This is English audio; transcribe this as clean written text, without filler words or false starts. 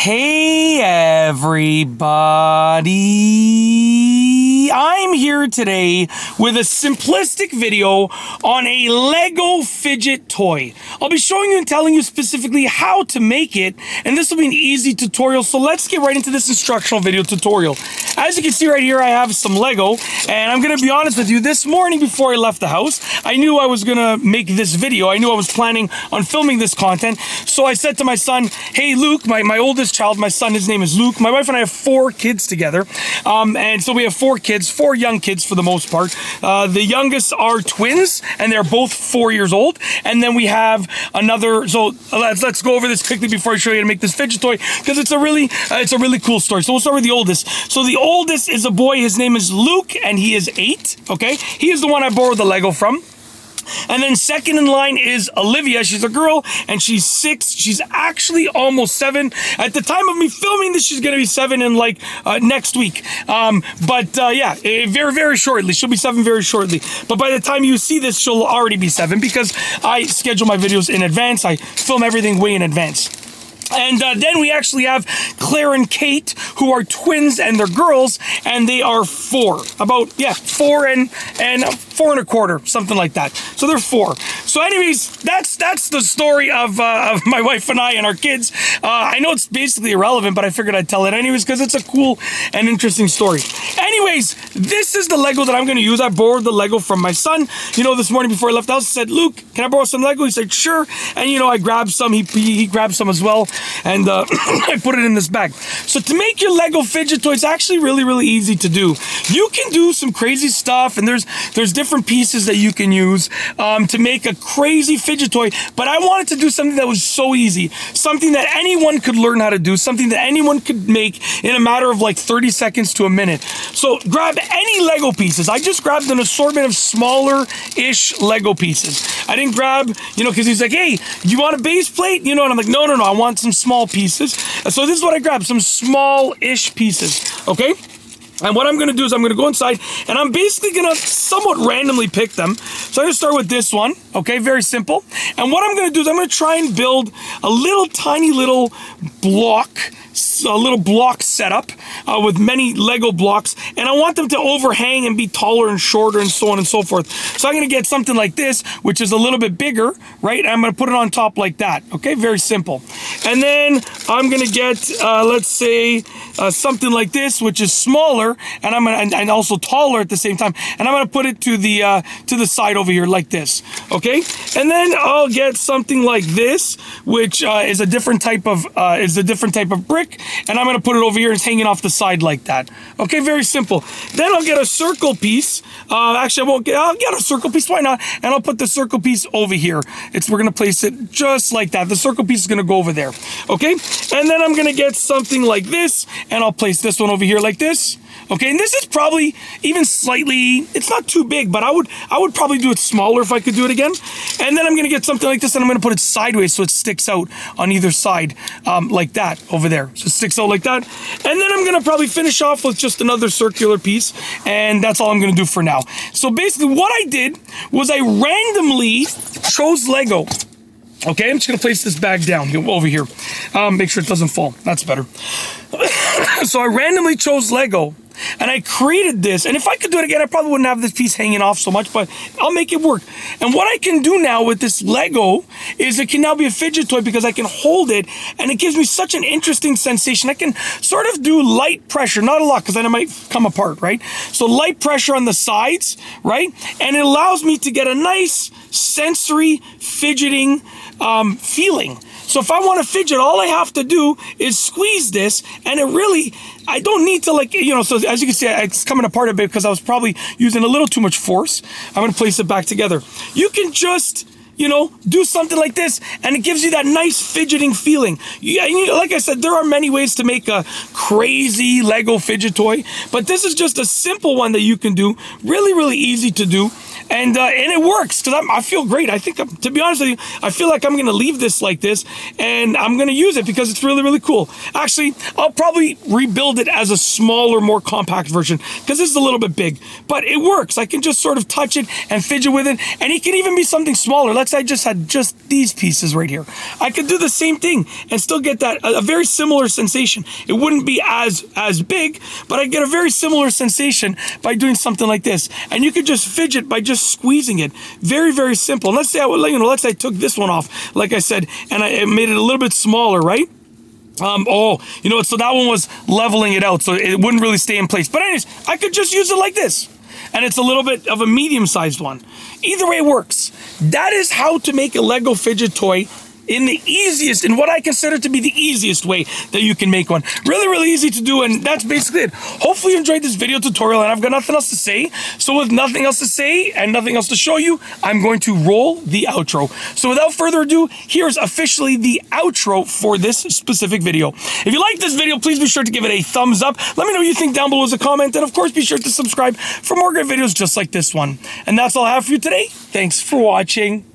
Hey everybody, I'm here today with a simplistic video on a Lego fidget toy. I'll be showing you and telling you specifically how to make it, and this will be an easy tutorial, so let's get right into this instructional video tutorial. As you can see right here, I have some Lego, and I'm going to be honest with you, this morning before I left the house, I knew I was going to make this video. I knew I was planning on filming this content, so I said to my son, hey Luke, my oldest child, my son, his name is Luke. My wife and I have 4 kids together, and so we have 4 kids, 4 young kids for the most part. The youngest are twins, and they're both 4 years old, and then we have another. So let's go over this quickly before I show you how to make this fidget toy, because it's a really cool story. So we'll start with the oldest. So the oldest is a boy. His name is Luke, and he is 8. Okay, he is the one I borrowed the Lego from. And then second in line is Olivia. She's a girl, and she's 6. She's actually almost 7. At the time of me filming this, she's going to be 7 in like next week. Yeah, very, very shortly. She'll be 7 very shortly. But by the time you see this, she'll already be 7 because I schedule my videos in advance. I film everything way in advance. And then we actually have Claire and Kate, who are twins, and they're girls, and they are 4. 4 and 4 and a quarter, something like that. So they're 4. So anyways, that's the story of my wife and I and our kids. I know it's basically irrelevant, but I figured I'd tell it anyways because it's a cool and interesting story. Anyways, this is the Lego that I'm going to use. I borrowed the Lego from my son. You know, this morning before I left the house, I said, Luke, can I borrow some Lego? He said, sure. And, you know, I grabbed some. He grabbed some as well. And I put it in this bag. So to make your Lego fidget toy, it's actually really, really easy to do. You can do some crazy stuff, and there's different pieces that you can use to make a crazy fidget toy. But I wanted to do something that was so easy, something that anyone could learn how to do, something that anyone could make in a matter of like 30 seconds to a minute. So grab any Lego pieces. I just grabbed an assortment of smaller-ish Lego pieces. I didn't grab, you know, because he's like, hey, you want a base plate? You know, and I'm like, no, I want some small pieces. So this is what I grabbed, some small-ish pieces, okay? And what I'm going to do is I'm going to go inside, and I'm basically going to somewhat randomly pick them. So I'm going to start with this one, okay? Very simple. And what I'm going to do is I'm going to try and build a little tiny little block, a little block setup with many Lego blocks, and I want them to overhang and be taller and shorter and so on and so forth. So I'm going to get something like this, which is a little bit bigger, right? And I'm going to put it on top like that, okay? Very simple. And then I'm going to get, let's say, something like this, which is smaller, and and also taller at the same time. And I'm going to put it to the side over here like this, okay? And then I'll get something like this, which is a different type of brick. And I'm going to put it over here. It's hanging off the side like that. Okay, very simple. Then I'll get a circle piece. Actually, I'll get a circle piece. Why not? And I'll put the circle piece over here. We're going to place it just like that. The circle piece is going to go over there. Okay? And then I'm going to get something like this. And I'll place this one over here like this. Okay, and this is probably even slightly, it's not too big, but I would probably do it smaller if I could do it again. And then I'm going to get something like this, and I'm going to put it sideways so it sticks out on either side, like that over there. So it sticks out like that. And then I'm going to probably finish off with just another circular piece, and that's all I'm going to do for now. So basically what I did was I randomly chose Lego. Okay, I'm just going to place this bag down over here. Make sure it doesn't fall. That's better. So I randomly chose Lego, and I created this. And if I could do it again, I probably wouldn't have this piece hanging off so much, but I'll make it work. And what I can do now with this Lego is it can now be a fidget toy because I can hold it, and it gives me such an interesting sensation. I can sort of do light pressure, not a lot, because then it might come apart, right? So light pressure on the sides, right? And it allows me to get a nice sensory fidgeting feeling. So if I want to fidget, all I have to do is squeeze this, and I don't need to, like, you know, so as you can see, it's coming apart a bit because I was probably using a little too much force. I'm going to place it back together. You can just, you know, do something like this, and it gives you that nice fidgeting feeling. Like I said, there are many ways to make a crazy Lego fidget toy, but this is just a simple one that you can do. Really, really easy to do. and it works because I feel great. I think, to be honest with you, I feel like I'm going to leave this like this, and I'm going to use it because it's really, really cool. Actually, I'll probably rebuild it as a smaller, more compact version because this is a little bit big, but it works. I can just sort of touch it and fidget with it, and it can even be something smaller. Let's say I just had just these pieces right here. I could do the same thing and still get that a very similar sensation. It wouldn't be as big, but I get a very similar sensation by doing something like this. And you could just fidget by just squeezing it. Very, very simple. And let's say let's say I took this one off, like I said, and I made it a little bit smaller, right? So that one was leveling it out, so it wouldn't really stay in place. But anyways, I could just use it like this. And it's a little bit of a medium-sized one. Either way, it works. That is how to make a Lego fidget toy in what I consider to be the easiest way that you can make one. Really, really easy to do, and that's basically it. Hopefully you enjoyed this video tutorial, and I've got nothing else to say. So with nothing else to say and nothing else to show you, I'm going to roll the outro. So without further ado, here's officially the outro for this specific video. If you like this video, please be sure to give it a thumbs up. Let me know what you think down below as a comment, and of course, be sure to subscribe for more great videos just like this one. And that's all I have for you today. Thanks for watching.